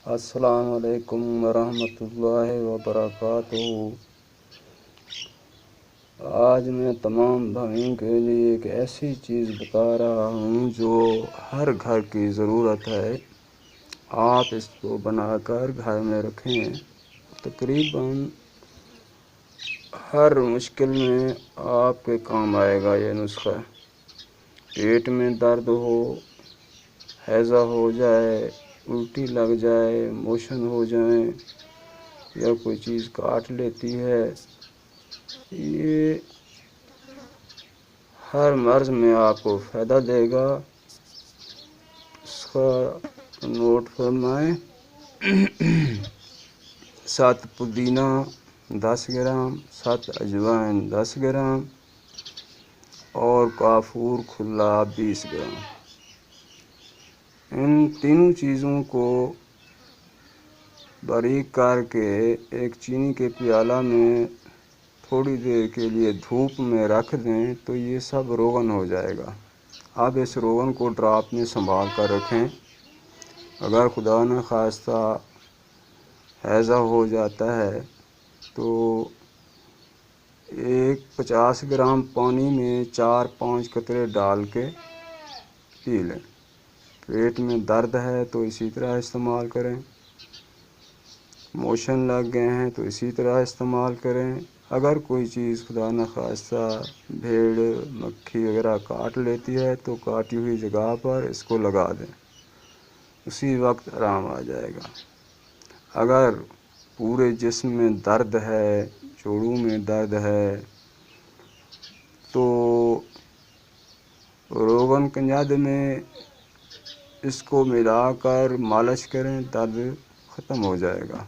السلام علیکم ورحمۃ اللہ وبرکاتہ۔ آج میں تمام بھائیوں کے لیے ایک ایسی چیز بتا رہا ہوں جو ہر گھر کی ضرورت ہے۔ آپ اس کو بنا کر گھر میں رکھیں، تقریباً ہر مشکل میں آپ کے کام آئے گا یہ نسخہ۔ پیٹ میں درد ہو، ہیضہ ہو جائے، الٹی لگ جائے، موشن ہو جائیں یا کوئی چیز کاٹ لیتی ہے، یہ ہر مرض میں آپ کو فائدہ دے گا۔ اس کا نوٹ فرمائیں۔ 7 پودینہ 10 گرام، 7 اجوائن 10 گرام اور کافور کھلا 20 گرام۔ ان تینوں چیزوں کو باریک کر کے ایک چینی کے پیالہ میں تھوڑی دیر کے لیے دھوپ میں رکھ دیں تو یہ سب روغن ہو جائے گا۔ اب اس روغن کو ڈراپ میں سنبھال کر رکھیں۔ اگر خدا نخواستہ ہیضہ ہو جاتا ہے تو 50 گرام پانی میں 4-5 قطرے ڈال کے پی لیں۔ پیٹ میں درد ہے تو اسی طرح استعمال کریں۔ موشن لگ گئے ہیں تو اسی طرح استعمال کریں۔ اگر کوئی چیز خدا نخواستہ بھیڑ مکھی وغیرہ کاٹ لیتی ہے تو کاٹی ہوئی جگہ پر اس کو لگا دیں، اسی وقت آرام آ جائے گا۔ اگر پورے جسم میں درد ہے، جوڑوں میں درد ہے تو روغن کنجد میں اس کو ملا کر مالش کریں، درد ختم ہو جائے گا۔